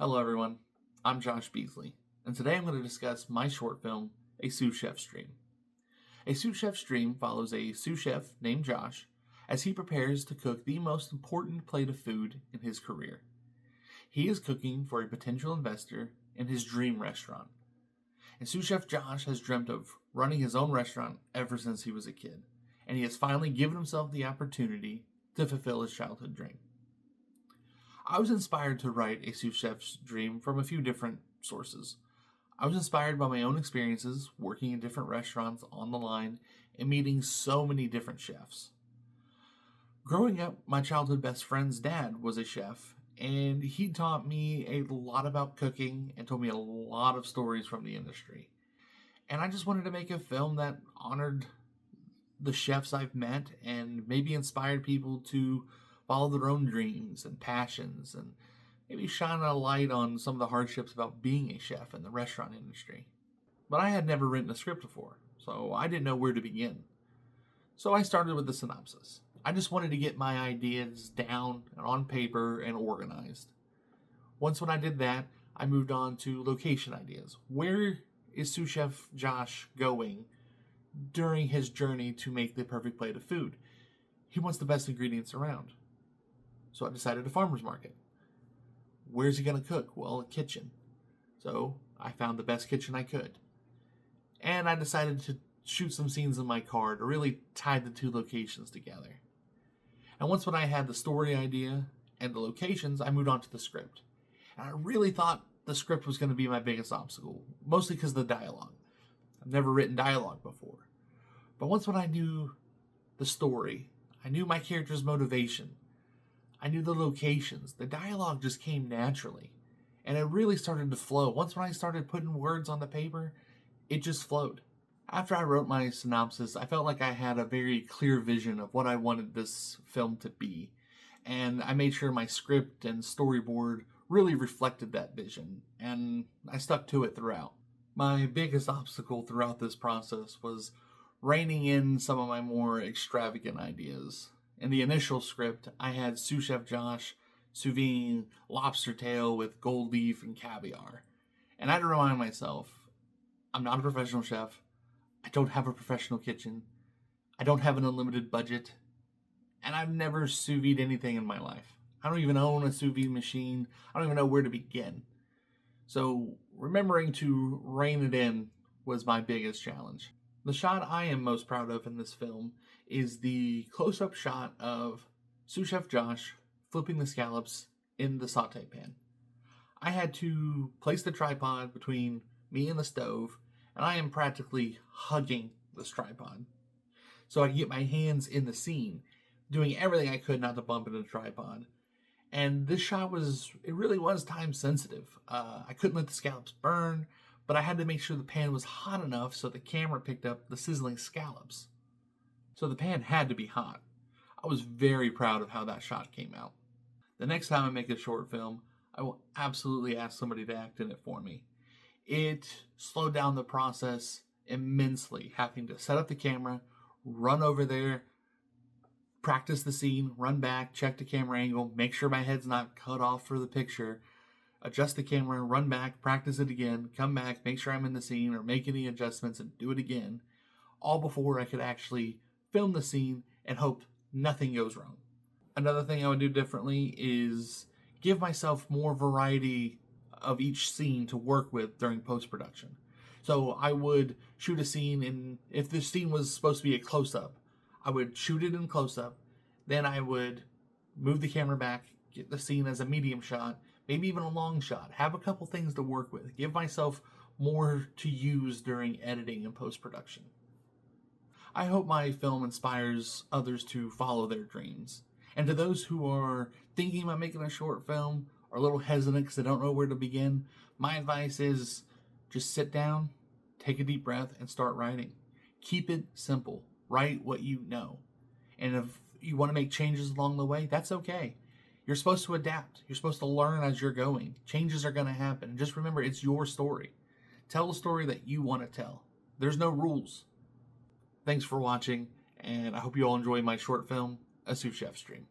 Hello everyone, I'm Josh Beasley, and today I'm going to discuss my short film, A Sous Chef's Dream. A Sous Chef's Dream follows a sous chef named Josh as he prepares to cook the most important plate of food in his career. He is cooking for a potential investor in his dream restaurant. And sous chef Josh has dreamt of running his own restaurant ever since he was a kid, and he has finally given himself the opportunity to fulfill his childhood dream. I was inspired to write A Sous Chef's Dream from a few different sources. I was inspired by my own experiences working in different restaurants on the line and meeting so many different chefs. Growing up, my childhood best friend's dad was a chef, and he taught me a lot about cooking and told me a lot of stories from the industry. And I just wanted to make a film that honored the chefs I've met and maybe inspired people to follow their own dreams and passions and maybe shine a light on some of the hardships about being a chef in the restaurant industry. But I had never written a script before, so I didn't know where to begin. So I started with the synopsis. I just wanted to get my ideas down and on paper and organized. Once when I did that, I moved on to location ideas. Where is sous chef Josh going during his journey to make the perfect plate of food? He wants the best ingredients around. So I decided a farmer's market. Where's he going to cook? Well, a kitchen. So I found the best kitchen I could. And I decided to shoot some scenes in my car to really tie the two locations together. And once when I had the story idea and the locations, I moved on to the script. And I really thought the script was going to be my biggest obstacle, mostly because of the dialogue. I've never written dialogue before. But once when I knew the story, I knew my character's motivation, I knew the locations, the dialogue just came naturally. And it really started to flow. Once when I started putting words on the paper, it just flowed. After I wrote my synopsis, I felt like I had a very clear vision of what I wanted this film to be. And I made sure my script and storyboard really reflected that vision. And I stuck to it throughout. My biggest obstacle throughout this process was reining in some of my more extravagant ideas. In the initial script, I had sous chef Josh sous vide lobster tail with gold leaf and caviar. And I had to remind myself, I'm not a professional chef. I don't have a professional kitchen. I don't have an unlimited budget. And I've never sous vide anything in my life. I don't even own a sous vide machine. I don't even know where to begin. So remembering to rein it in was my biggest challenge. The shot I am most proud of in this film is the close-up shot of sous chef Josh flipping the scallops in the saute pan. I had to place the tripod between me and the stove, and I am practically hugging this tripod so I could get my hands in the scene, doing everything I could not to bump into the tripod. And this shot it really was time sensitive. I couldn't let the scallops burn, but I had to make sure the pan was hot enough so the camera picked up the sizzling scallops. So the pan had to be hot. I was very proud of how that shot came out. The next time I make a short film, I will absolutely ask somebody to act in it for me. It slowed down the process immensely, having to set up the camera, run over there, practice the scene, run back, check the camera angle, make sure my head's not cut off for the picture, adjust the camera, run back, practice it again, come back, make sure I'm in the scene or make any adjustments and do it again, all before I could actually film the scene and hope nothing goes wrong. Another thing I would do differently is give myself more variety of each scene to work with during post-production. So I would shoot a scene, and if this scene was supposed to be a close-up, I would shoot it in close-up, then I would move the camera back, get the scene as a medium shot, maybe even a long shot, have a couple things to work with, give myself more to use during editing and post-production. I hope my film inspires others to follow their dreams. And to those who are thinking about making a short film or a little hesitant because they don't know where to begin, my advice is just sit down, take a deep breath, and start writing. Keep it simple. Write what you know. And if you want to make changes along the way, that's okay. You're supposed to adapt. You're supposed to learn as you're going. Changes are going to happen. And just remember, it's your story. Tell the story that you want to tell. There's no rules. Thanks for watching, and I hope you all enjoy my short film, A Sous Chef's Dream.